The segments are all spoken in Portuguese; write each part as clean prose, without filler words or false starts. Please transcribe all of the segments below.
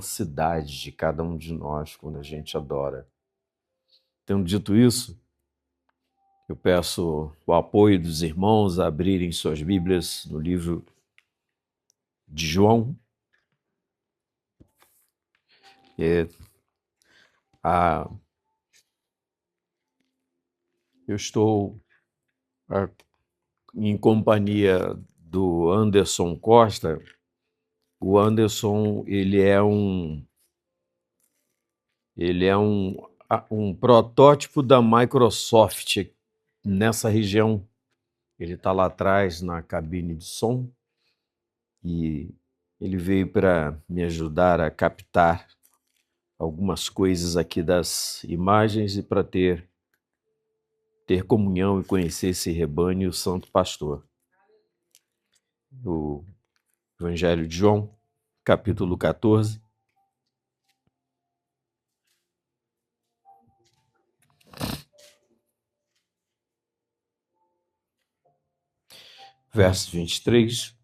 cidade de cada um de nós quando a gente adora. Tendo dito isso, eu peço o apoio dos irmãos a abrirem suas Bíblias no livro de João. Eu estou em companhia do Anderson Costa. O Anderson, ele é um protótipo da Microsoft nessa região. Ele está lá atrás na cabine de som e ele veio para me ajudar a captar algumas coisas aqui das imagens e para ter comunhão e conhecer esse rebanho e o santo pastor. O Evangelho de João, capítulo 14. Verso 23.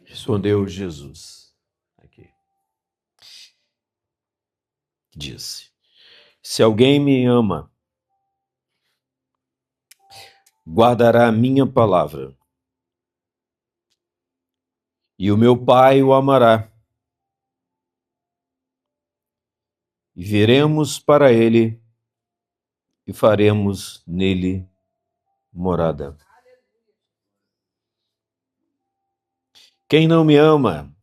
Respondeu Jesus. Aqui. Disse: Se alguém me ama, guardará a minha palavra, e o meu Pai o amará. E viremos para ele e faremos nele morada. Quem não me ama,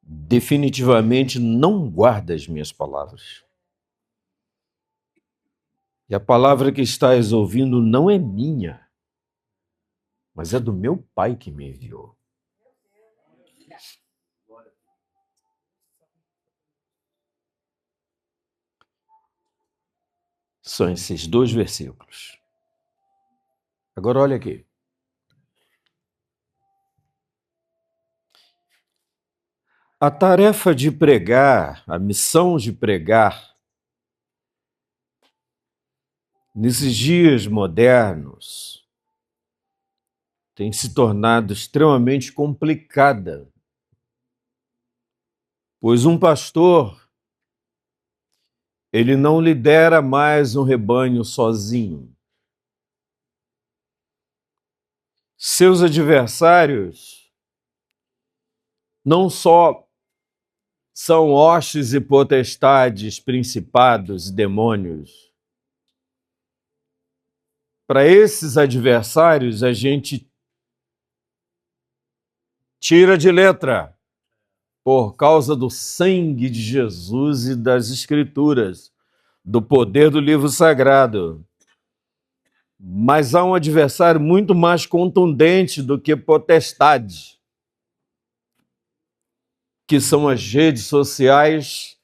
definitivamente não guarda as minhas palavras. E a palavra que estás ouvindo não é minha, mas é do meu Pai que me enviou. São esses dois versículos. Agora olha aqui. A tarefa de pregar, a missão de pregar, nesses dias modernos, tem se tornado extremamente complicada, pois um pastor, ele não lidera mais um rebanho sozinho. Seus adversários não só são hostes e potestades, principados e demônios. Para esses adversários, a gente tira de letra, por causa do sangue de Jesus e das Escrituras, do poder do livro sagrado. Mas há um adversário muito mais contundente do que potestade, que são as redes sociais,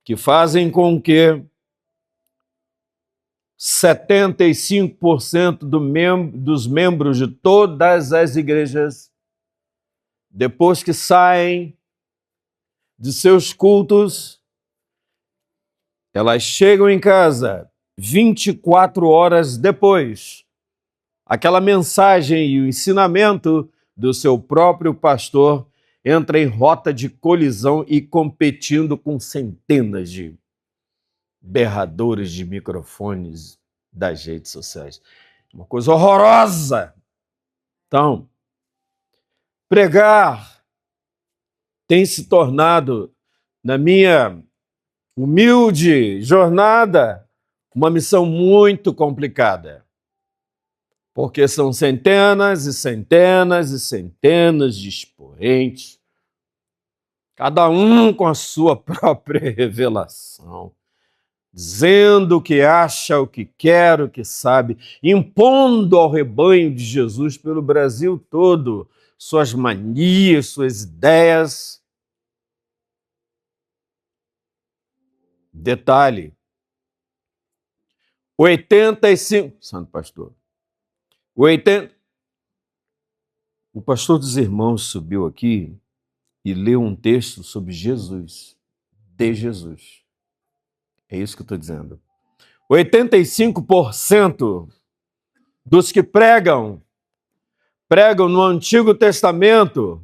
que fazem com que 75% dos membros de todas as igrejas, depois que saem de seus cultos, elas chegam em casa 24 horas depois. Aquela mensagem e o ensinamento do seu próprio pastor entra em rota de colisão e competindo com centenas de berradores de microfones das redes sociais. Uma coisa horrorosa. Então, pregar tem se tornado, na minha humilde jornada, uma missão muito complicada. Porque são centenas e centenas e centenas de expoentes, cada um com a sua própria revelação, dizendo o que acha, o que quer, o que sabe, impondo ao rebanho de Jesus pelo Brasil todo suas manias, suas ideias. Detalhe, 85... Santo pastor. O pastor dos irmãos subiu aqui e leu um texto sobre Jesus, de Jesus. É isso que eu estou dizendo. 85% dos que pregam pregam no Antigo Testamento,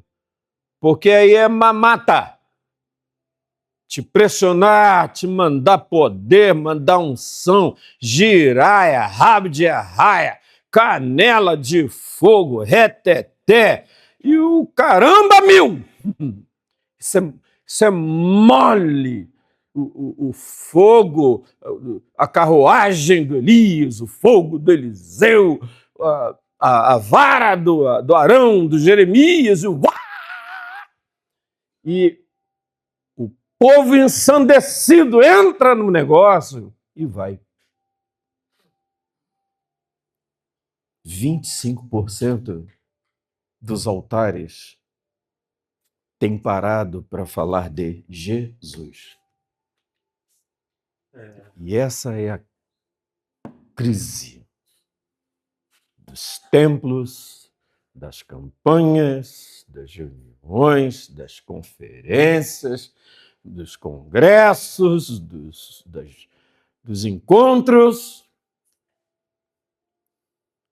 porque aí é mamata. Te pressionar, te mandar poder, mandar unção, giraia, rabo de arraia, canela de fogo, reteté e o caramba mil. Isso é mole. O fogo, a carruagem do Elias, o fogo do Eliseu, a vara do Arão, do Jeremias, e o povo ensandecido entra no negócio e vai. 25% dos altares têm parado para falar de Jesus. E essa é a crise dos templos, das campanhas, das reuniões, das conferências, dos congressos, dos encontros.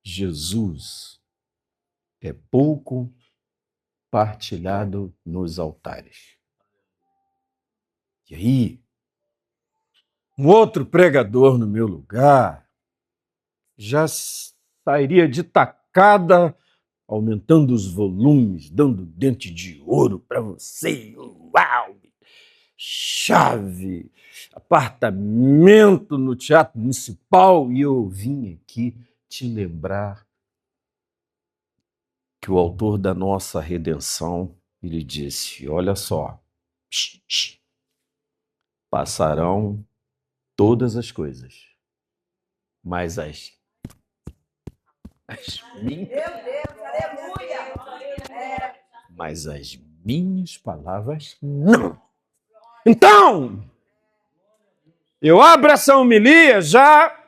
Jesus é pouco partilhado nos altares. E aí, um outro pregador no meu lugar já sairia de tacada, aumentando os volumes, dando dente de ouro para você. Uau! Chave, apartamento no Teatro Municipal. E eu vim aqui te lembrar que o autor da nossa redenção, ele disse, olha só, passarão todas as coisas, mas as minhas... Meu Deus, aleluia! Mas as minhas palavras, não. Então, eu abro essa homilia já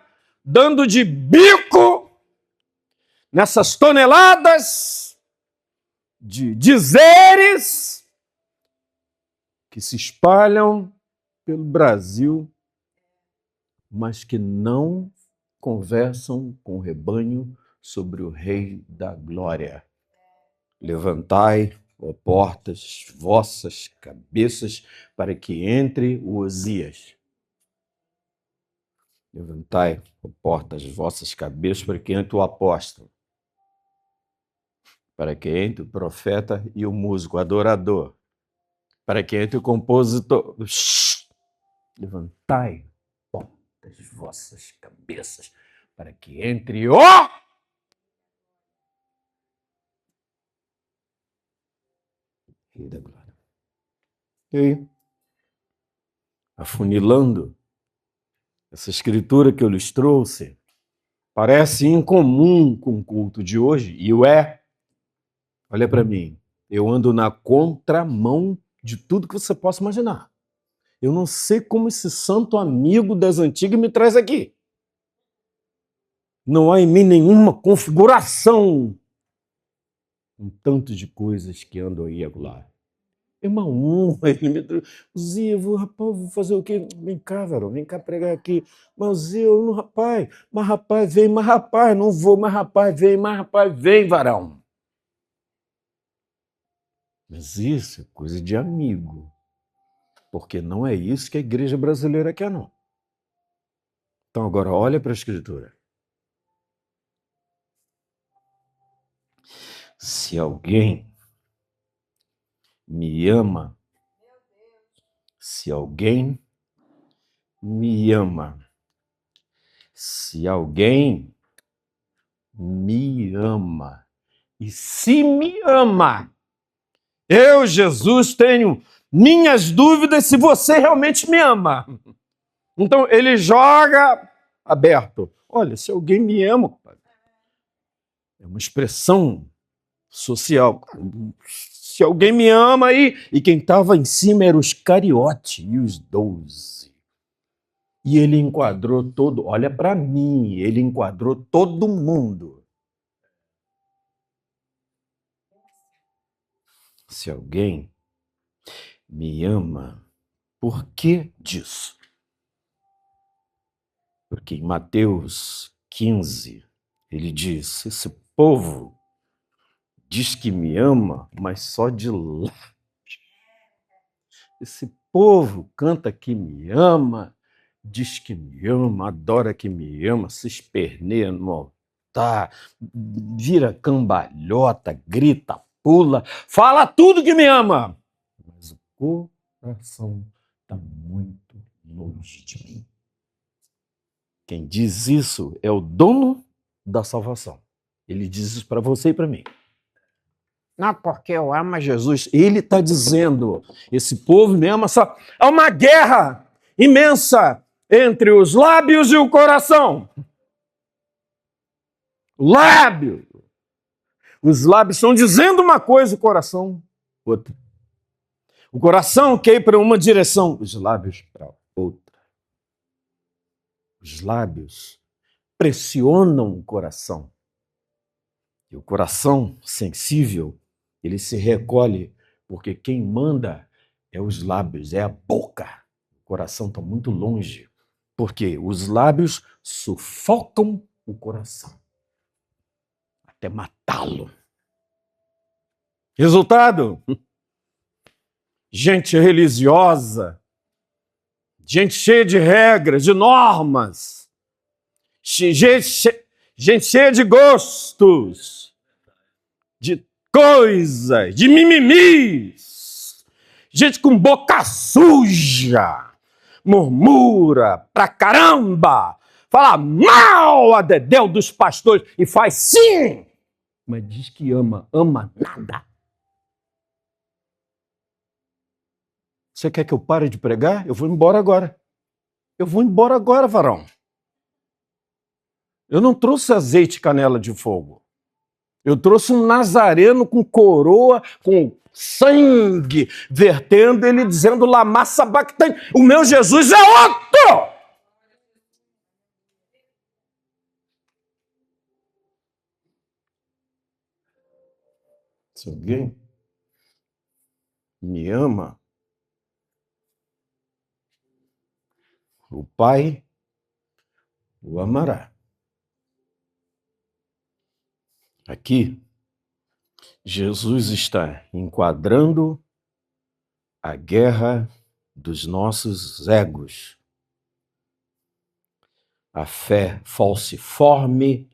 dando de bico nessas toneladas de dizeres que se espalham pelo Brasil, mas que não conversam com o rebanho sobre o Rei da Glória. Levantai, ó portas, vossas cabeças, para que entre o Osias. Levantai, ó portas, vossas cabeças, para que entre o apóstolo. Para que entre o profeta e o músico, o adorador. Para que entre o compositor. Levantai, portas, vossas cabeças, para que entre o... Rei da Glória. E aí, afunilando essa escritura que eu lhes trouxe, parece incomum com o culto de hoje, e o é. Olha para mim, eu ando na contramão de tudo que você possa imaginar. Eu não sei como esse santo amigo das antigas me traz aqui. Não há em mim nenhuma configuração. Um tanto de coisas que andam aí agora. Irmão, ele me trouxe. Zivo, rapaz, vou fazer o quê? Vem cá, varão, vem cá pregar aqui. Mas Zivo, rapaz, vem, mas rapaz, não vou, mas rapaz, vem, varão. Mas isso é coisa de amigo. Porque não é isso que a igreja brasileira quer, não. Então agora olha para a Escritura. Se alguém me ama, se alguém me ama, se alguém me ama, e se me ama, eu, Jesus, tenho minhas dúvidas se você realmente me ama. Então ele joga aberto. Olha, se alguém me ama, é uma expressão social. Se alguém me ama aí, e quem estava em cima eram os cariotes e os 12. E ele enquadrou todo, olha para mim, ele enquadrou todo mundo. Se alguém me ama, por que disso? Porque em Mateus 15, ele diz, esse povo diz que me ama, mas só de lá. Esse povo canta que me ama, diz que me ama, adora que me ama, se esperneia no altar, vira cambalhota, grita, pula, fala tudo que me ama. Mas o coração está muito longe de mim. Quem diz isso é o dono da salvação. Ele diz isso para você e para mim. Não, porque eu amo Jesus. Ele está dizendo, esse povo me ama só. Há uma guerra imensa entre os lábios e o coração. Lábio. Os lábios estão dizendo uma coisa, o coração outra. O coração quer ir para uma direção, os lábios para outra. Os lábios pressionam o coração. E o coração sensível, ele se recolhe, porque quem manda é os lábios, é a boca. O coração está muito longe, porque os lábios sufocam o coração, até matá-lo. Resultado? Gente religiosa, gente cheia de regras, de normas, gente cheia de gostos, de coisas, de mimimis, gente com boca suja, murmura pra caramba, fala mal a dedéu dos pastores e faz sim, mas diz que ama nada. Você quer que eu pare de pregar? Eu vou embora agora. Eu vou embora agora, varão. Eu não trouxe azeite e canela de fogo. Eu trouxe um nazareno com coroa, com sangue, vertendo, ele dizendo Lamá Sabactani. O meu Jesus é outro! Se alguém me ama, o Pai o amará. Aqui, Jesus está enquadrando a guerra dos nossos egos. A fé falciforme,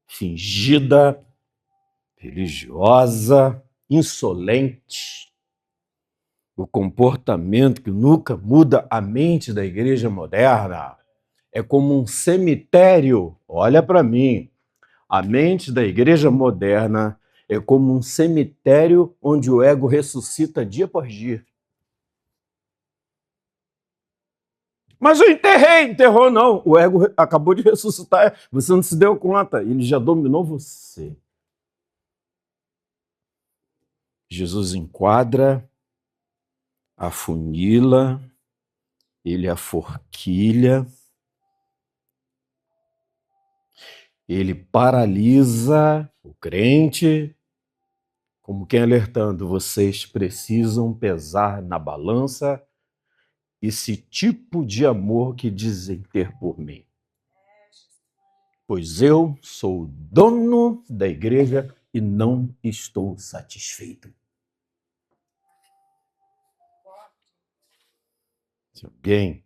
fingida, religiosa, insolente. O comportamento que nunca muda a mente da igreja moderna. É como um cemitério. Olha para mim. A mente da igreja moderna é como um cemitério onde o ego ressuscita dia após dia. Mas eu enterrou não. O ego acabou de ressuscitar, você não se deu conta, ele já dominou você. Jesus enquadra, afunila, ele aforquilha, ele paralisa o crente, como quem alertando, vocês precisam pesar na balança esse tipo de amor que dizem ter por mim. Pois eu sou o dono da igreja e não estou satisfeito. Se alguém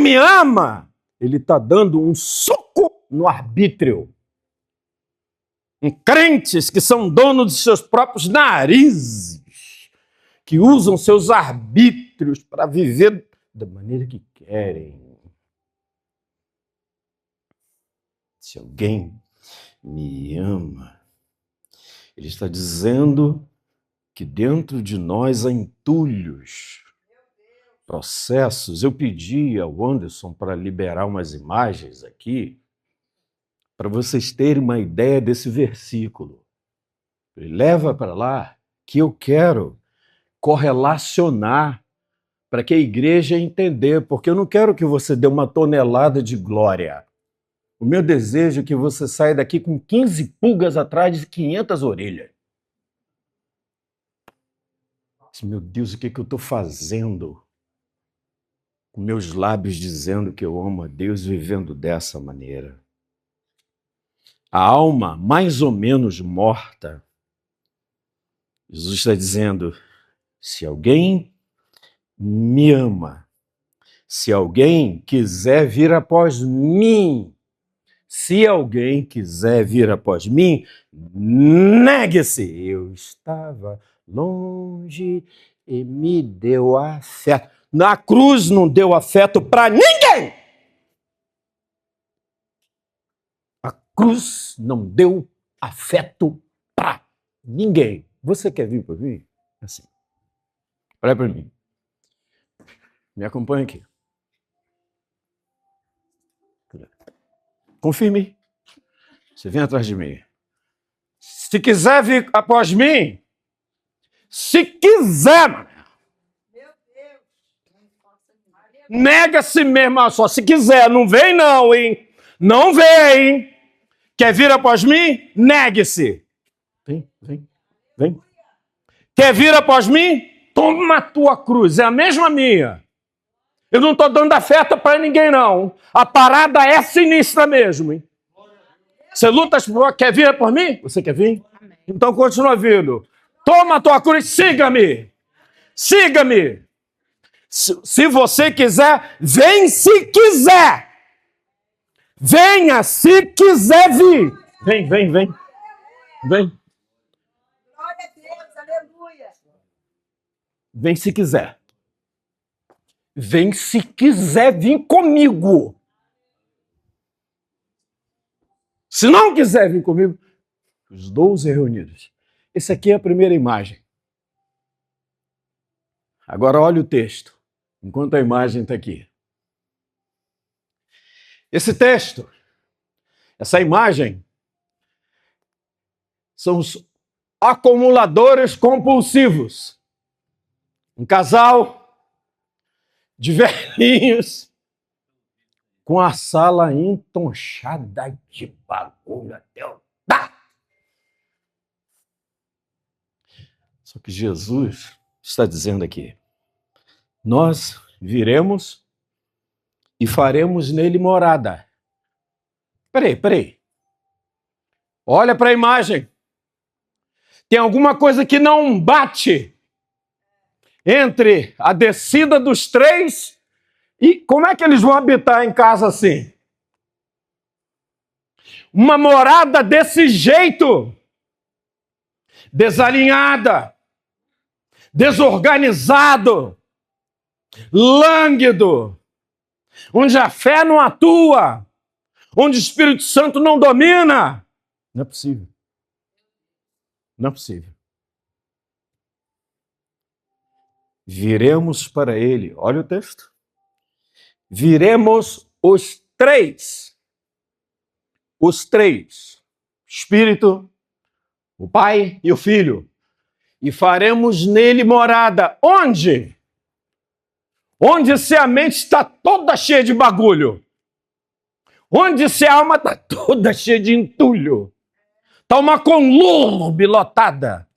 me ama, ele está dando um soco no arbítrio. Em crentes que são donos dos seus próprios narizes, que usam seus arbítrios para viver da maneira que querem. Se alguém me ama, ele está dizendo que dentro de nós há entulhos, processos. Eu pedi ao Anderson para liberar umas imagens aqui, para vocês terem uma ideia desse versículo. Ele leva para lá que eu quero correlacionar para que a igreja entender, porque eu não quero que você dê uma tonelada de glória. O meu desejo é que você saia daqui com 15 pulgas atrás de 500 orelhas. Meu Deus, o que eu estou fazendo? Com meus lábios dizendo que eu amo a Deus, vivendo dessa maneira. a alma mais ou menos morta. Jesus está dizendo, se alguém me ama, se alguém quiser vir após mim, se alguém quiser vir após mim, negue-se. Eu estava longe e me deu afeto. Na cruz não deu afeto para ninguém. A cruz não deu afeto para ninguém. Você quer vir por mim? Assim. Olha para mim. Me acompanha aqui. Confirme. Você vem atrás de mim. Se quiser vir após mim, se quiser, meu Deus, nega-se mesmo só. Se quiser, não vem não, hein? Não vem. Quer vir após mim? Negue-se. Vem. Quer vir após mim? Toma a tua cruz. É a mesma minha. Eu não estou dando afeto para ninguém, não. A parada é sinistra mesmo, hein? Você luta, quer vir por mim? Você quer vir? Amém. Então continua vindo. Toma a tua cruz, siga-me. Siga-me. Se você quiser, vem se quiser. Venha se quiser vir. Vem. Glória a Deus, aleluia. Vem se quiser. Vem se quiser vir comigo. Se não quiser vir comigo, os 12 reunidos. Essa aqui é a primeira imagem. Agora olha o texto, enquanto a imagem está aqui. Esse texto, essa imagem, são os acumuladores compulsivos. Um casal de velhinhos com a sala entonchada de bagulho até o... Só que Jesus está dizendo aqui, nós viremos e faremos nele morada. Peraí. Olha para a imagem. Tem alguma coisa que não bate entre a descida dos três e como é que eles vão habitar em casa assim? Uma morada desse jeito, desalinhada, desorganizado, lânguido, onde a fé não atua, onde o Espírito Santo não domina. Não é possível. Não é possível. Viremos para ele. Olha o texto. Viremos os três. Os três. O Espírito, o Pai e o Filho. E faremos nele morada. Onde? Onde se a mente está toda cheia de bagulho. Onde se a alma está toda cheia de entulho. Está uma conlurbe lotada.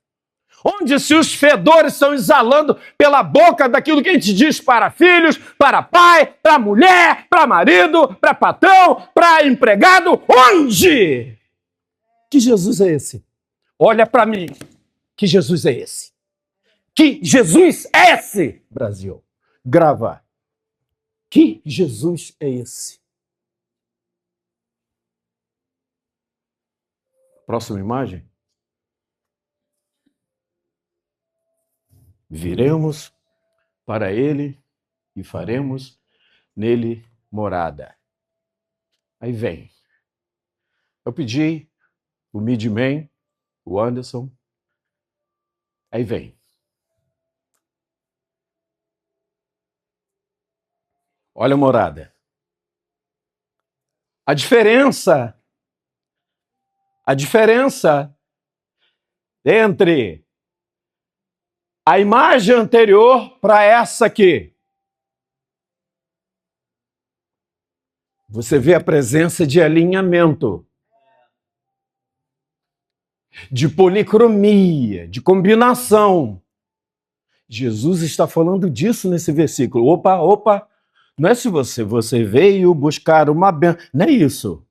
Onde se os fedores estão exalando pela boca daquilo que a gente diz para filhos, para pai, para mulher, para marido, para patrão, para empregado. Onde? Que Jesus é esse? Olha para mim. Que Jesus é esse? Que Jesus é esse? Brasil. Grava. Que Jesus é esse? Próxima imagem. Viremos para ele e faremos nele morada. Aí vem. Eu pedi o Midman, o Anderson. Aí vem. Olha a morada. A diferença entre a imagem anterior para essa aqui. Você vê a presença de alinhamento, de policromia, de combinação. Jesus está falando disso nesse versículo. Opa, não é se você veio buscar uma bênção, não é isso.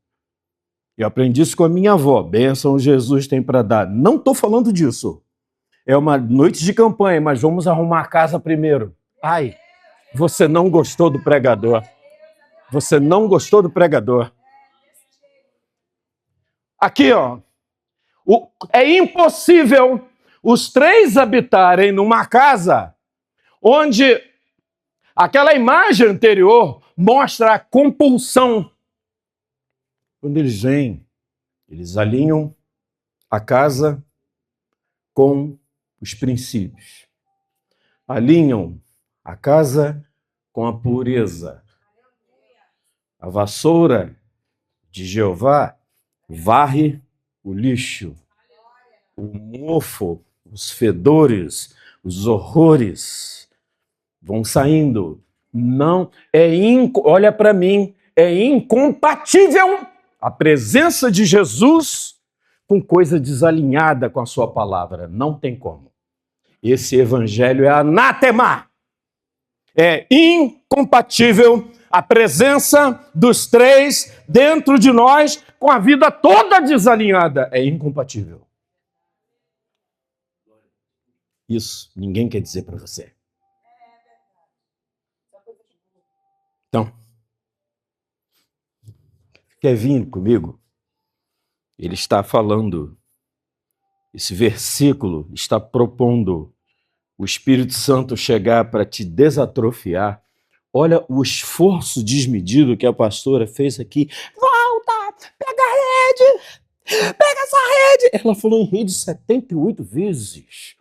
Eu aprendi isso com a minha avó. Bênção Jesus tem para dar. Não estou falando disso. É uma noite de campanha, mas vamos arrumar a casa primeiro. Ai, você não gostou do pregador. Você não gostou do pregador. Aqui, ó. É impossível os três habitarem numa casa onde aquela imagem anterior mostra a compulsão. Quando eles vêm, eles alinham a casa com os princípios. Alinham a casa com a pureza. A vassoura de Jeová varre o lixo, o mofo, os fedores, os horrores vão saindo. Não é olha para mim, é incompatível a presença de Jesus com coisa desalinhada com a sua palavra. Não tem como. Esse evangelho é anátema. É incompatível a presença dos três dentro de nós com a vida toda desalinhada. É incompatível. Isso ninguém quer dizer para você. Então, quer vir comigo? Ele está falando, esse versículo está propondo o Espírito Santo chegar para te desatrofiar. Olha o esforço desmedido que a pastora fez aqui. Volta, pega a rede, pega essa rede. Ela falou em rede 78 vezes,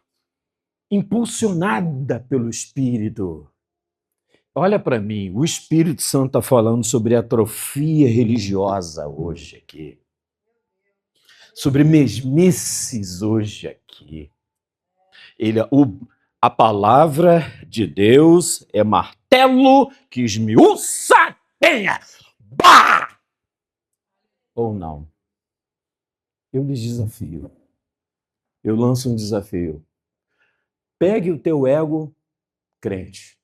impulsionada pelo Espírito. Olha para mim, o Espírito Santo está falando sobre atrofia religiosa hoje aqui. Sobre mesmices hoje aqui. A palavra de Deus é martelo que esmiuça a penha. Bah! Ou não? Eu lhes desafio. Eu lanço um desafio. Pegue o teu ego crente.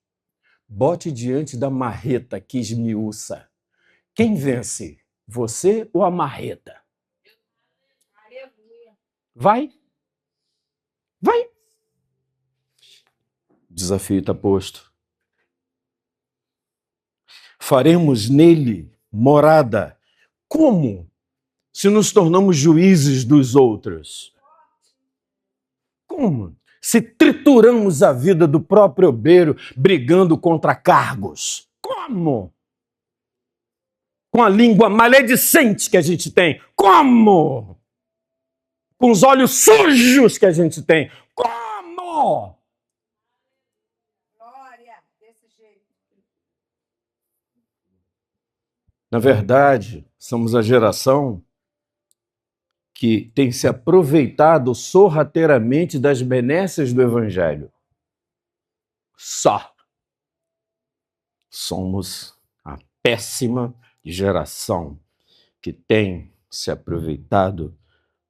Bote diante da marreta que esmiuça. Quem vence? Você ou a marreta? Vai. Vai. O desafio está posto. Faremos nele morada. Como? Se nos tornamos juízes dos outros. Como? Se trituramos a vida do próprio obreiro brigando contra cargos. Como? Com a língua maledicente que a gente tem. Como? Com os olhos sujos que a gente tem. Como? Glória, desse jeito. Na verdade, somos a geração que tem se aproveitado sorrateiramente das benesses do Evangelho. Só. Somos a péssima geração que tem se aproveitado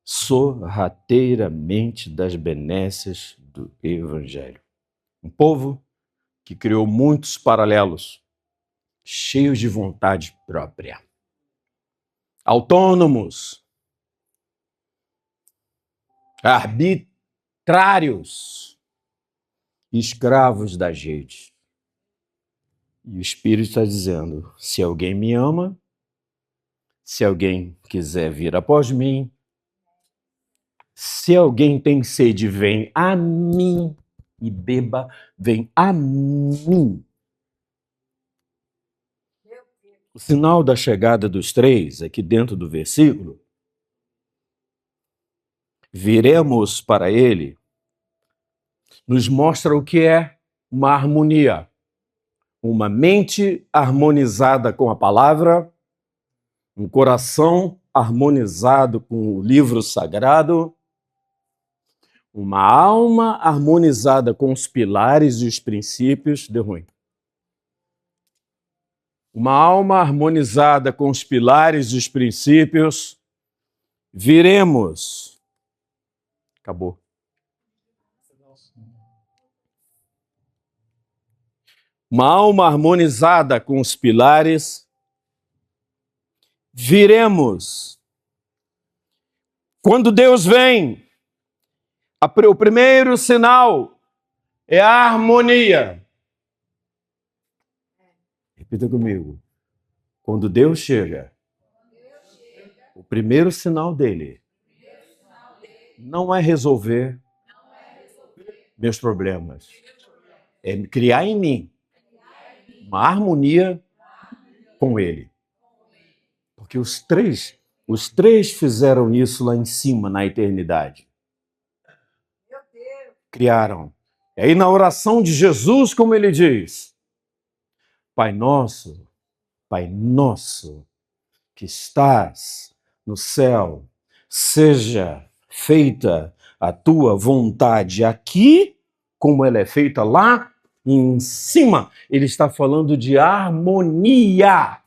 sorrateiramente das benesses do Evangelho. Um povo que criou muitos paralelos, cheios de vontade própria. Autônomos, arbitrários, escravos da gente. E o Espírito está dizendo, se alguém me ama, se alguém quiser vir após mim, se alguém tem sede, vem a mim e beba, vem a mim. O sinal da chegada dos três, aqui dentro do versículo, viremos para ele, nos mostra o que é uma harmonia. Uma mente harmonizada com a palavra, um coração harmonizado com o livro sagrado, uma alma harmonizada com os pilares e os princípios. Deu ruim. Uma alma harmonizada com os pilares e os princípios, viremos. Acabou. Uma alma harmonizada com os pilares, viremos Quando Deus vem, o primeiro sinal é a harmonia. Repita comigo. Quando Deus chega, o primeiro sinal dele não é resolver meus problemas, é criar em mim uma harmonia com ele. Porque os três fizeram isso lá em cima, na eternidade. Criaram. E aí na oração de Jesus, como ele diz, Pai nosso, que estás no céu, seja feita a tua vontade aqui, como ela é feita lá em cima. Ele está falando de harmonia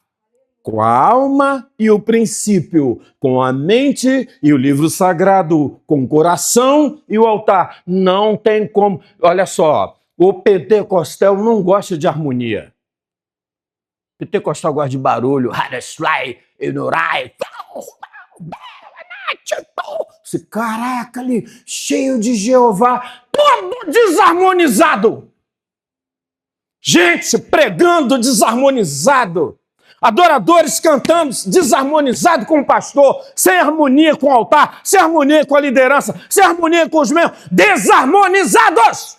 com a alma e o princípio, com a mente e o livro sagrado, com o coração e o altar. Não tem como. Olha só, o pentecostal não gosta de harmonia. O pentecostal gosta de barulho. Esse caraca ali, cheio de Jeová, todo desarmonizado. Gente pregando desarmonizado. Adoradores cantando desarmonizado com o pastor, sem harmonia com o altar, sem harmonia com a liderança, sem harmonia com os membros, desarmonizados!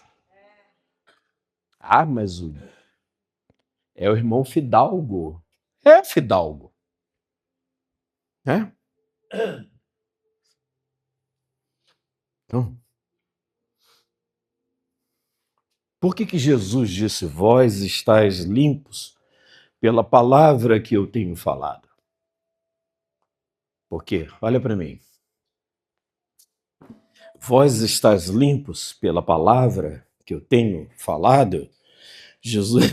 Ah, mas é o irmão Fidalgo. É Fidalgo. É? Então, por que Jesus disse, vós estáis limpos pela palavra que eu tenho falado? Por quê? Olha para mim. Vós estáis limpos pela palavra que eu tenho falado? Jesus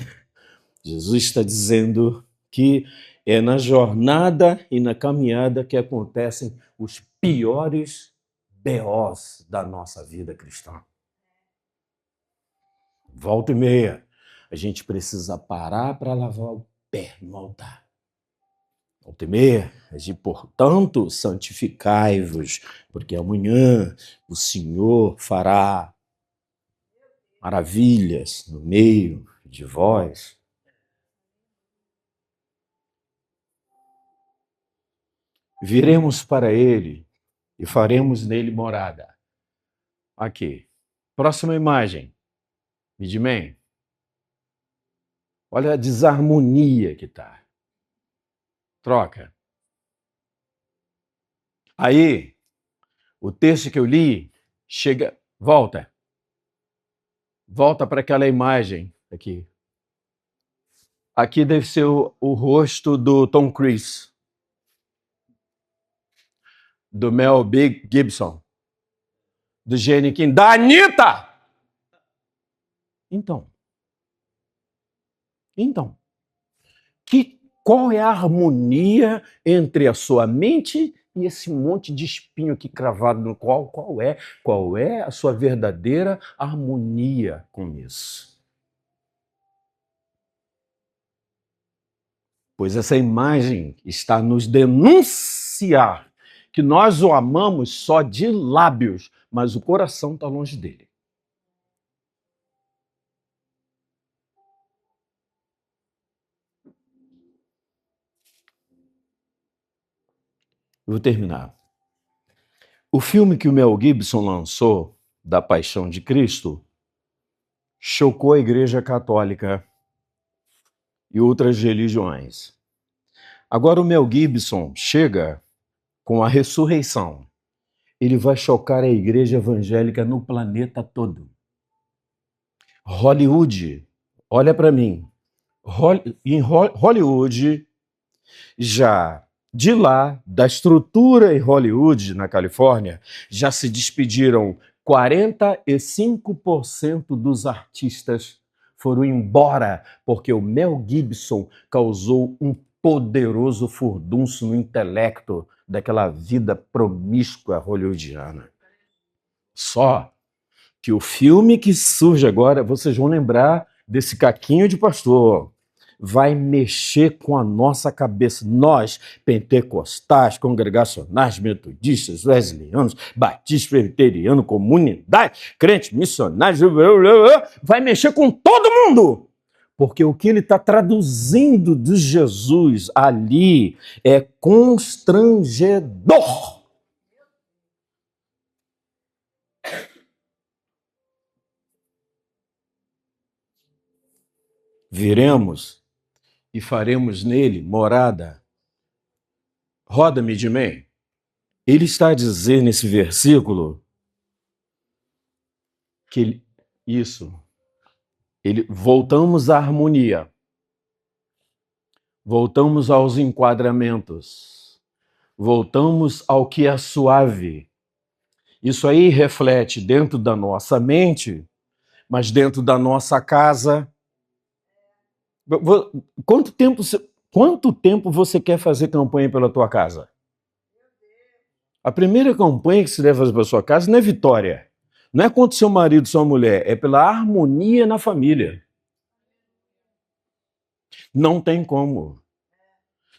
está dizendo que é na jornada e na caminhada que acontecem os piores BOs da nossa vida cristã. Volta e meia, a gente precisa parar para lavar o pé no altar. Volta e meia, portanto, santificai-vos, porque amanhã o Senhor fará maravilhas no meio de vós. Viremos para ele e faremos nele morada. Aqui. Próxima imagem. Midman. Olha a desarmonia que está. Troca. Aí, o texto que eu li, chega, volta. Volta para aquela imagem aqui. Aqui deve ser o rosto do Tom Cruise. Do Mel Gibson. Do Gene King. Da Anitta! Então, qual é a harmonia entre a sua mente e esse monte de espinho aqui cravado no qual? Qual é a sua verdadeira harmonia com isso? Pois essa imagem está a nos denunciar que nós o amamos só de lábios, mas o coração está longe dele. Vou terminar. O filme que o Mel Gibson lançou, da Paixão de Cristo, chocou a Igreja Católica e outras religiões. Agora o Mel Gibson chega com a ressurreição. Ele vai chocar a igreja evangélica no planeta todo. Hollywood, olha para mim. Em Hollywood, já de lá, da estrutura em Hollywood, na Califórnia, já se despediram 45% dos artistas foram embora, porque o Mel Gibson causou um poderoso furdunço no intelecto daquela vida promíscua hollywoodiana. Só que o filme que surge agora, vocês vão lembrar desse caquinho de pastor. vai mexer com a nossa cabeça. Nós, pentecostais, congregacionais, metodistas, wesleyanos, batistas, presbiterianos, comunidade, crentes, missionários, vai mexer com todo mundo. Porque o que ele está traduzindo de Jesus ali é constrangedor. Viremos e faremos nele morada. Roda-me de mim. Ele está a dizer nesse versículo que voltamos à harmonia, voltamos aos enquadramentos, voltamos ao que é suave. Isso aí reflete dentro da nossa mente, mas dentro da nossa casa. Quanto tempo você quer fazer campanha pela tua casa? A primeira campanha que você deve fazer pela sua casa não é vitória. Não é contra seu marido, sua mulher. É pela harmonia na família. Não tem como.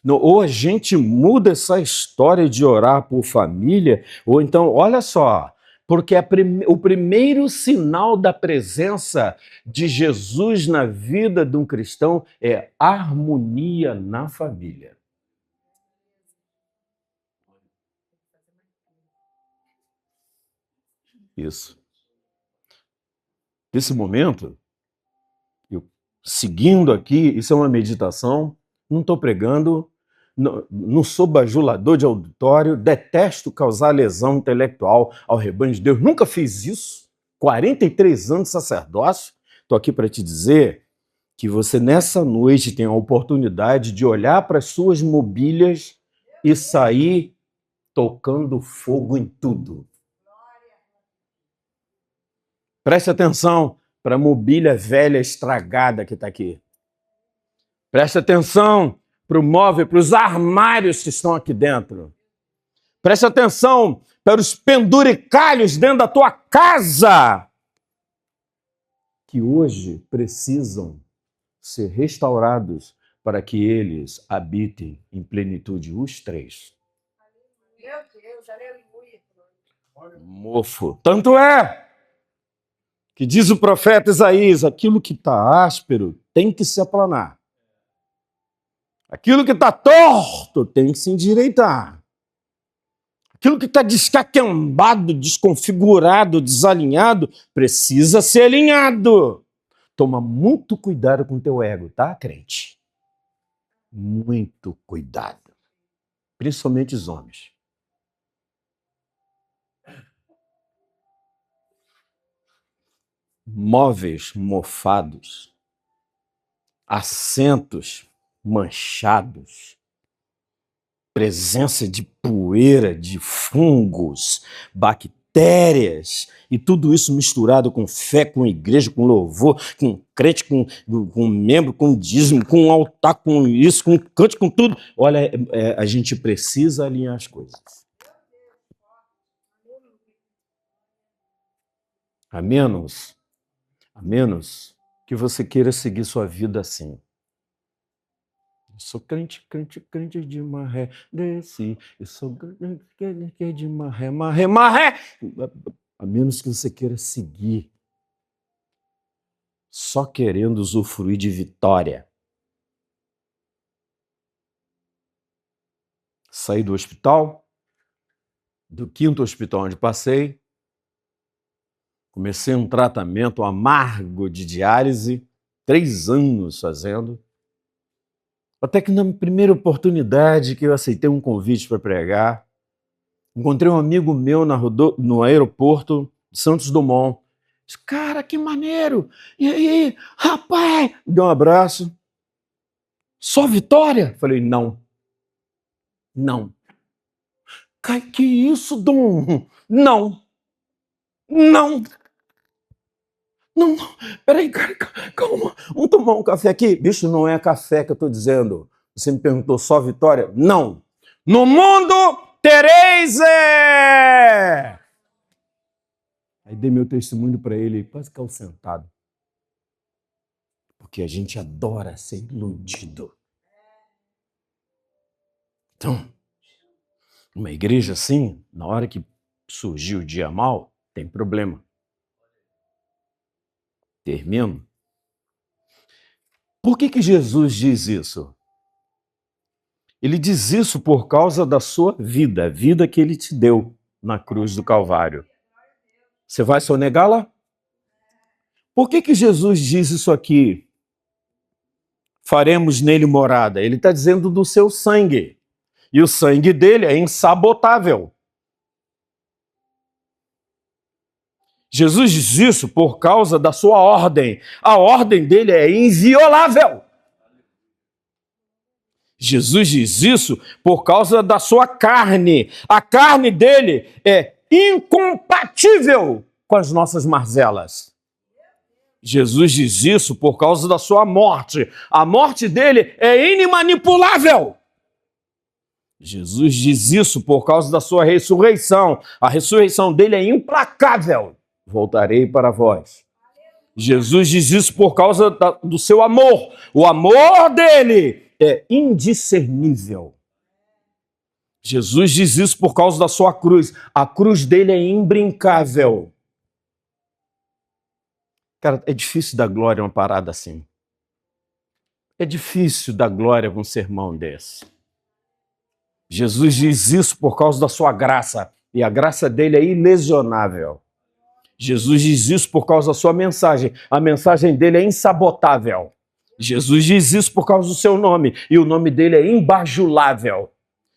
Ou a gente muda essa história de orar por família, ou então, olha só, porque o primeiro sinal da presença de Jesus na vida de um cristão é harmonia na família. Isso. Nesse momento, eu seguindo aqui, isso é uma meditação, não estou pregando, não sou bajulador de auditório, detesto causar lesão intelectual ao rebanho de Deus, nunca fiz isso, 43 anos de sacerdócio, estou aqui para te dizer que você nessa noite tem a oportunidade de olhar para as suas mobílias e sair tocando fogo em tudo. Preste atenção para a mobília velha estragada que está aqui. Preste atenção para o móvel, para os armários que estão aqui dentro. Preste atenção para os penduricalhos dentro da tua casa, que hoje precisam ser restaurados para que eles habitem em plenitude os três. Meu Deus, aleluia. Mofo. Tanto é que diz o profeta Isaías, aquilo que está áspero tem que se aplanar. Aquilo que está torto tem que se endireitar. Aquilo que está descaquembado, desconfigurado, desalinhado, precisa ser alinhado. Toma muito cuidado com o teu ego, tá, crente? Muito cuidado. Principalmente os homens. Móveis mofados. Assentos manchados. Presença de poeira, de fungos, bactérias, e tudo isso misturado com fé, com igreja, com louvor, com crente, com membro, com dízimo, com altar, com isso, com cante, com tudo. Olha, a gente precisa alinhar as coisas. A menos que você queira seguir sua vida assim. Eu sou crente de maré, desci. Eu sou crente de maré. A menos que você queira seguir só querendo usufruir de vitória. Saí do hospital, do 5º hospital onde passei, comecei um tratamento amargo de diálise, 3 anos fazendo. Até que na primeira oportunidade que eu aceitei um convite para pregar, encontrei um amigo meu no aeroporto de Santos Dumont. Disse, cara, que maneiro! E aí, rapaz? Me deu um abraço. Só vitória? Falei, não. Não. Que isso, Dom? Não. Não. Não, peraí, cara, calma. Vamos tomar um café aqui? Bicho, não é café que eu tô dizendo. Você me perguntou só vitória? Não. No mundo tereis Aí dei meu testemunho para ele, quase caiu sentado. Porque a gente adora ser iludido. Então, uma igreja assim, na hora que surgiu o dia mal, tem problema. Termino. Por que Jesus diz isso? Ele diz isso por causa da sua vida, a vida que ele te deu na cruz do Calvário. Você vai sonegá-la? Por que Jesus diz isso aqui? Faremos nele morada. Ele está dizendo do seu sangue. E o sangue dele é insabotável. Jesus diz isso por causa da sua ordem. A ordem dele é inviolável. Jesus diz isso por causa da sua carne. A carne dele é incompatível com as nossas mazelas. Jesus diz isso por causa da sua morte. A morte dele é inimanipulável. Jesus diz isso por causa da sua ressurreição. A ressurreição dele é implacável. Voltarei para vós. Jesus diz isso por causa do seu amor. O amor dele é indiscernível. Jesus diz isso por causa da sua cruz. A cruz dele é imbrincável. Cara, é difícil dar glória a uma parada assim. É difícil dar glória a um sermão desse. Jesus diz isso por causa da sua graça. E a graça dele é ilesionável. Jesus diz isso por causa da sua mensagem. A mensagem dele é insabotável. Jesus diz isso por causa do seu nome. E o nome dele é imbajulável.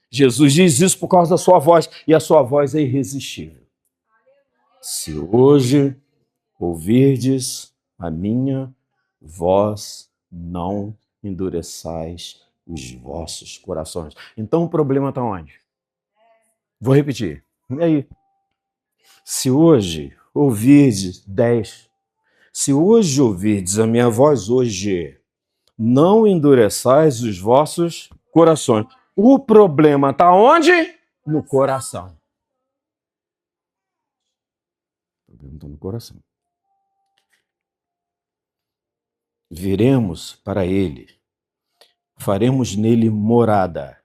Jesus diz isso por causa da sua voz. E a sua voz é irresistível. Se hoje ouvirdes a minha voz, não endureçais os vossos corações. Então o problema está onde? Vou repetir. E aí? Se hoje ouvirdes 10, se hoje ouvirdes a minha voz hoje, não endureçais os vossos corações. O problema está onde? No coração. O problema está no coração. Viremos para ele, faremos nele morada.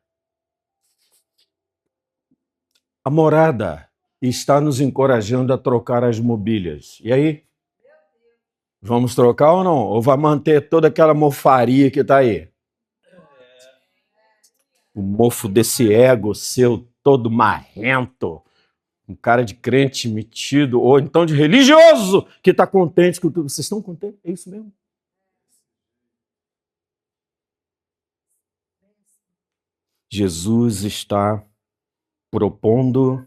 A morada está nos encorajando a trocar as mobílias. E aí? Vamos trocar ou não? Ou vai manter toda aquela mofaria que está aí? O mofo desse ego seu todo marrento, um cara de crente metido, ou então de religioso que está contente com tudo. Vocês estão contentes? É isso mesmo? Jesus está propondo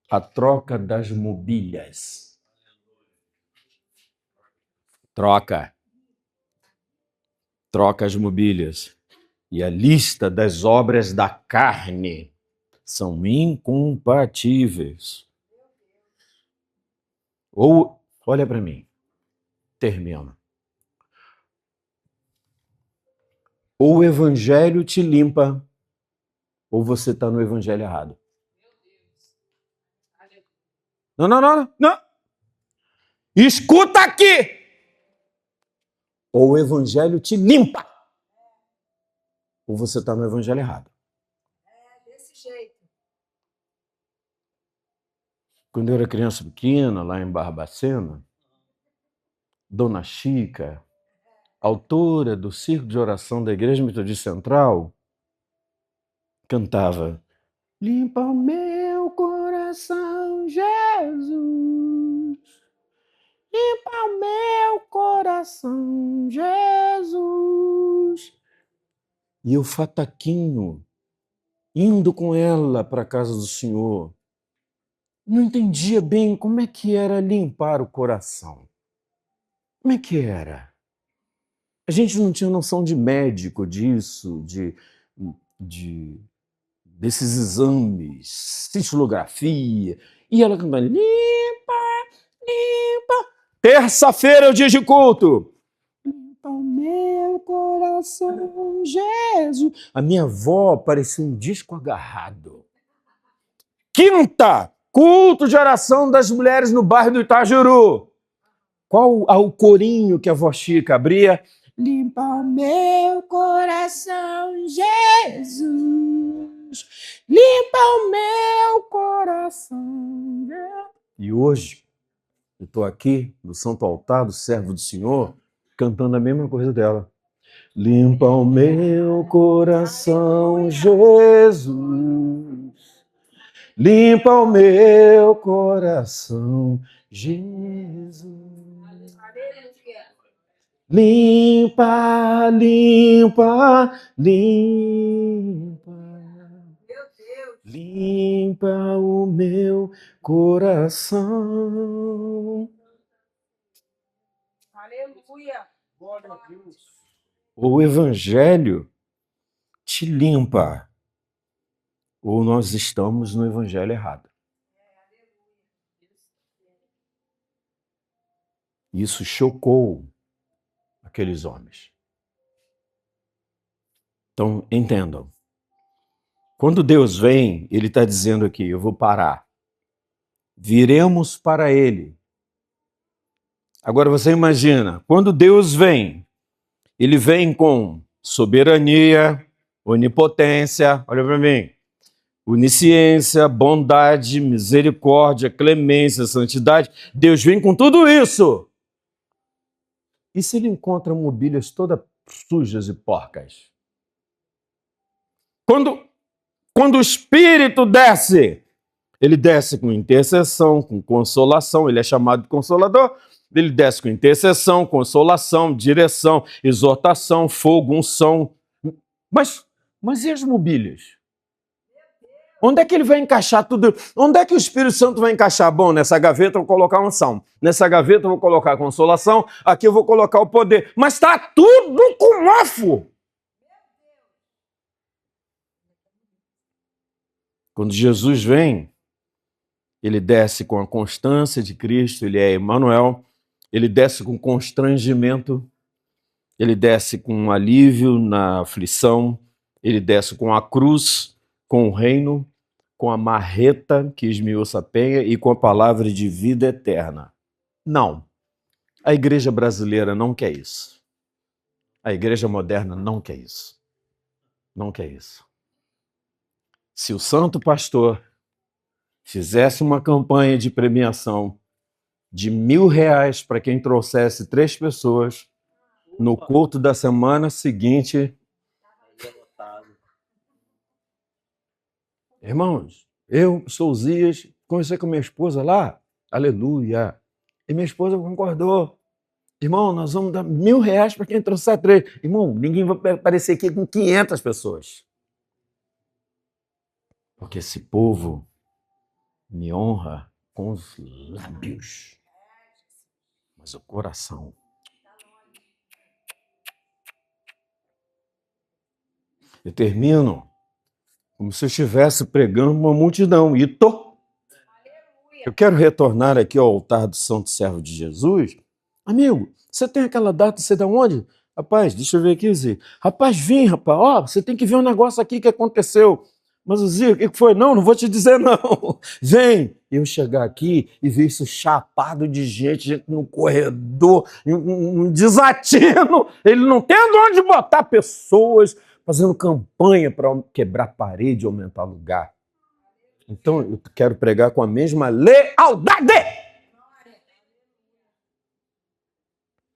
a troca das mobílias. Troca as mobílias. E a lista das obras da carne são incompatíveis. Ou, olha para mim, termino. Ou o evangelho te limpa, ou você está no evangelho errado. Não. Escuta aqui! Ou o evangelho te limpa, ou você está no evangelho errado. É desse jeito. Quando eu era criança pequena, lá em Barbacena, Dona Chica, autora do Circo de Oração da Igreja Metodista Central, cantava: limpa o meu coração, Jesus. Limpa o meu coração, Jesus. E o fataquinho, indo com ela para a casa do Senhor, não entendia bem como é que era limpar o coração. Como é que era? A gente não tinha noção de médico disso, desses exames, cintilografia. E ela cantando: limpa. Terça-feira é o dia de culto. Limpa o meu coração, Jesus. A minha avó parecia um disco agarrado. Quinta, culto de oração das mulheres no bairro do Itajuru. Qual o corinho que a avó Chica abria? limpa o meu coração, Jesus. Limpa o meu coração. E hoje, eu estou aqui no santo altar do servo do Senhor, cantando a mesma coisa dela. Limpa o meu coração, Jesus. Limpa o meu coração, Jesus. Limpa, limpa, limpa. Meu Deus. Limpa o meu coração. Aleluia. O evangelho te limpa. Ou nós estamos no evangelho errado. Isso chocou aqueles homens. Então, entendam. Quando Deus vem, Ele está dizendo aqui, eu vou parar. Viremos para Ele. Agora você imagina, quando Deus vem, Ele vem com soberania, onipotência, olha para mim, onisciência, bondade, misericórdia, clemência, santidade. Deus vem com tudo isso. E se Ele encontra mobílias todas sujas e porcas? Quando o Espírito desce, ele desce com intercessão, com consolação, ele é chamado de consolador, ele desce com intercessão, consolação, direção, exortação, fogo, unção. Mas e as mobílias? Onde é que ele vai encaixar tudo? Onde é que o Espírito Santo vai encaixar? Bom, nessa gaveta eu vou colocar unção, nessa gaveta eu vou colocar consolação, aqui eu vou colocar o poder. Mas está tudo com mofo. Quando Jesus vem, ele desce com a constância de Cristo, ele é Emmanuel, ele desce com constrangimento, ele desce com um alívio na aflição, ele desce com a cruz, com o reino, com a marreta que esmiuça a penha e com a palavra de vida eterna. Não, a igreja brasileira não quer isso. A igreja moderna não quer isso. Não quer isso. Se o santo pastor fizesse uma campanha de premiação de R$1.000 para quem trouxesse 3 pessoas, no culto da semana seguinte... Irmãos, eu sou Zias, conversei com minha esposa lá, aleluia, e minha esposa concordou. Irmão, nós vamos dar R$1.000 para quem trouxer 3. Irmão, ninguém vai aparecer aqui com 500 pessoas. Porque esse povo me honra com os lábios, mas o coração. Eu termino como se eu estivesse pregando uma multidão. E eu quero retornar aqui ao altar do Santo Servo de Jesus. Amigo, você tem aquela data, você é de onde? Rapaz, deixa eu ver aqui, Zé. Rapaz, vem, rapaz. Ó, você tem que ver um negócio aqui que aconteceu. Mas o Zé, o que foi? Não vou te dizer não. Vem. Eu chegar aqui e ver isso chapado de gente no corredor, um desatino. Ele não tem onde botar pessoas fazendo campanha para quebrar parede e aumentar lugar. Então, eu quero pregar com a mesma lealdade.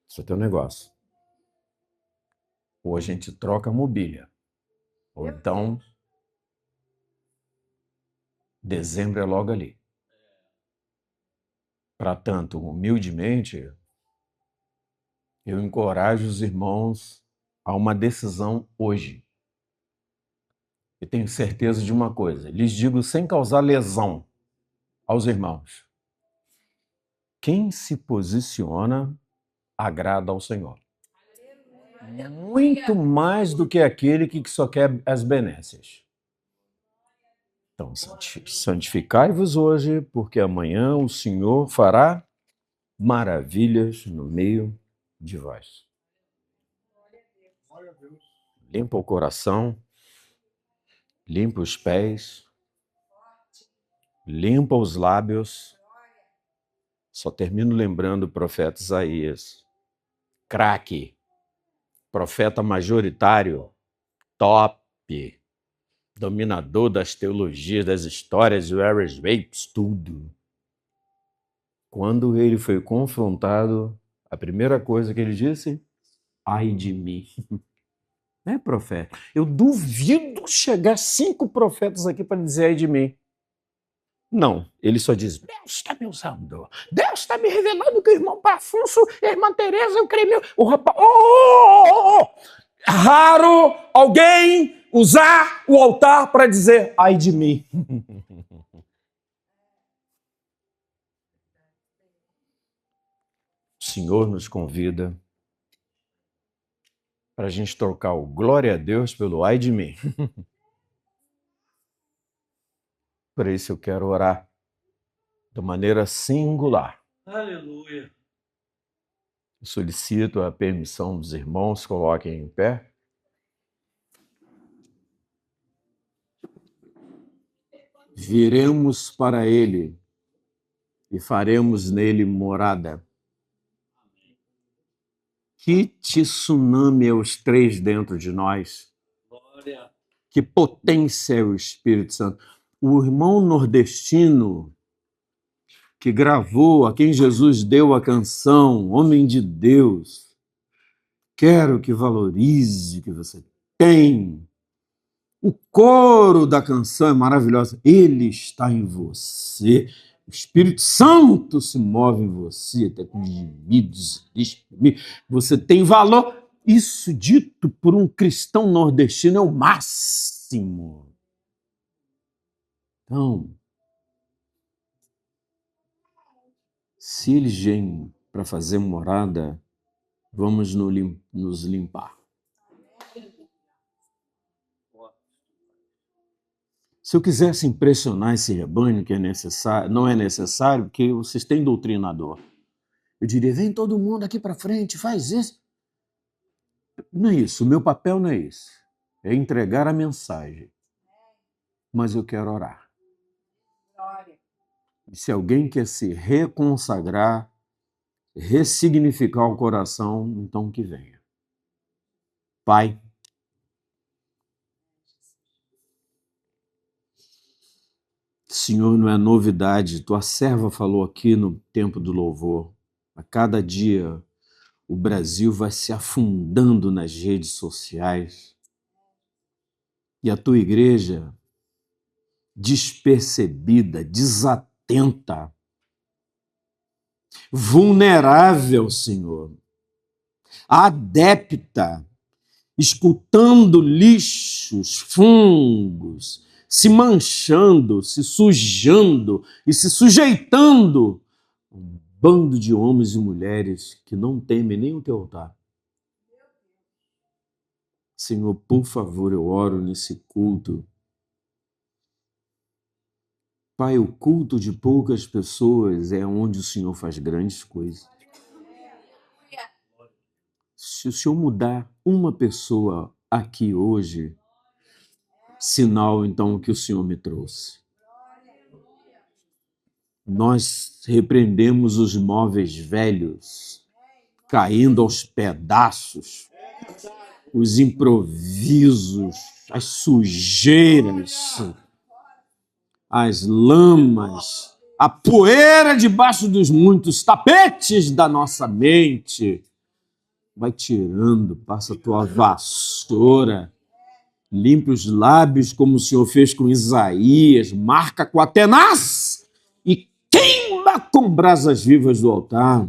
Isso é teu negócio. Ou a gente troca a mobília. Ou então, dezembro é logo ali. Para tanto, humildemente, eu encorajo os irmãos a uma decisão hoje. E tenho certeza de uma coisa, lhes digo sem causar lesão aos irmãos. Quem se posiciona agrada ao Senhor. Muito mais do que aquele que só quer as benécias. Então, santificai-vos hoje, porque amanhã o Senhor fará maravilhas no meio de vós. Limpa o coração, limpa os pés, limpa os lábios. Só termino lembrando o profeta Isaías. Craque. profeta majoritário, top, dominador das teologias, das histórias, de Harris Vapes, tudo. Quando ele foi confrontado, a primeira coisa que ele disse, ai de mim. Né, profeta? Eu duvido chegar 5 profetas aqui para dizer ai de mim. Não, ele só diz, Deus está me usando, Deus está me revelando que o irmão Pafunço e a irmã Tereza, eu creio, o rapaz... Raro alguém usar o altar para dizer ai de mim. O Senhor nos convida para a gente trocar o glória a Deus pelo ai de mim. Por isso eu quero orar de maneira singular. Aleluia. Eu solicito a permissão dos irmãos, coloquem em pé. Viremos para ele e faremos nele morada. Que tsunami é os 3 dentro de nós. Glória. Que potência é o Espírito Santo. O irmão nordestino que gravou, a quem Jesus deu a canção, homem de Deus, quero que valorize o que você tem. O coro da canção é maravilhoso. Ele está em você. O Espírito Santo se move em você, até com gemidos. Você tem valor. Isso dito por um cristão nordestino é o máximo. Então, se eles vêm para fazer morada, vamos nos limpar. Se eu quisesse impressionar esse rebanho, que é necessário, não é necessário, porque vocês têm doutrinador. Eu diria, vem todo mundo aqui para frente, faz isso. Não é isso, o meu papel não é isso. É entregar a mensagem. Mas eu quero orar. E se alguém quer se reconsagrar, ressignificar o coração, então que venha. Pai, Senhor, não é novidade. Tua serva falou aqui no tempo do louvor. A cada dia o Brasil vai se afundando nas redes sociais. E a tua igreja, despercebida, desatenta, vulnerável, Senhor, adepta, escutando lixos, fungos, se manchando, se sujando e se sujeitando a um bando de homens e mulheres que não temem nem o teu altar. Senhor, por favor, eu oro nesse culto. Pai, o culto de poucas pessoas é onde o Senhor faz grandes coisas. Se o Senhor mudar uma pessoa aqui hoje, sinal então que o Senhor me trouxe. Nós repreendemos os móveis velhos, caindo aos pedaços, os improvisos, as sujeiras, as lamas, a poeira debaixo dos muitos tapetes da nossa mente. Vai tirando, passa a tua vassoura, limpa os lábios como o Senhor fez com Isaías, marca com a tenaz e queima com brasas vivas do altar.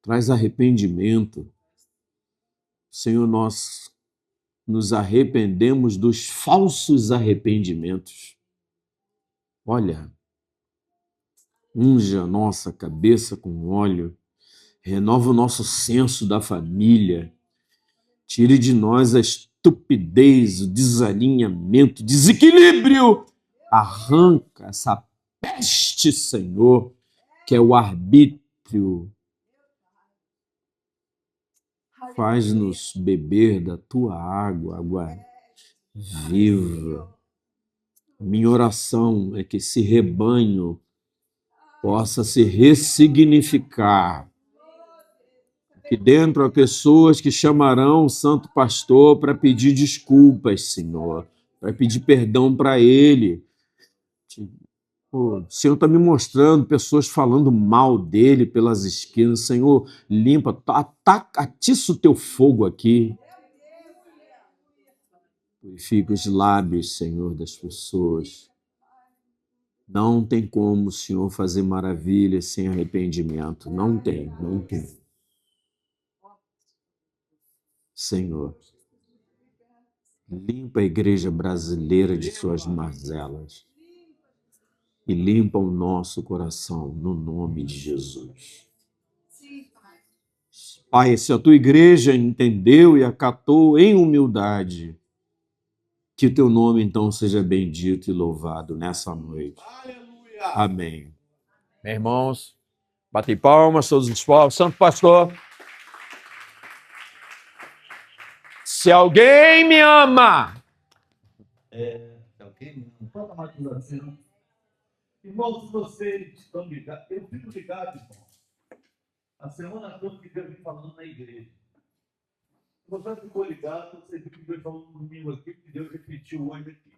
Traz arrependimento. Senhor, nós nos arrependemos dos falsos arrependimentos. Olha, unja a nossa cabeça com óleo, renova o nosso senso da família, tire de nós a estupidez, o desalinhamento, o desequilíbrio, arranca essa peste, Senhor, que é o arbítrio. Faz-nos beber da tua água, água viva. Minha oração é que esse rebanho possa se ressignificar Que dentro há pessoas que chamarão o santo pastor para pedir desculpas, Senhor, para pedir perdão para ele. Pô, o Senhor está me mostrando pessoas falando mal dele pelas esquinas. Senhor, limpa, atiça o teu fogo aqui. Purifica os lábios, Senhor, das pessoas. Não tem como o Senhor fazer maravilhas sem arrependimento. Não tem, não tem. Senhor, limpa a igreja brasileira de suas mazelas e limpa o nosso coração no nome de Jesus. Pai, se a tua igreja entendeu e acatou em humildade, que o teu nome então seja bendito e louvado nessa noite. Aleluia. Amém. Meus irmãos, batem palmas, todos os povos. Santo pastor, se alguém me ama, Irmãos, vocês estão ligados? Eu fico ligado, irmão. A semana toda que eu vim falando na igreja. Você ficou ligado, você viu que Deus falou no domingo aqui, que Deus repetiu hoje aqui.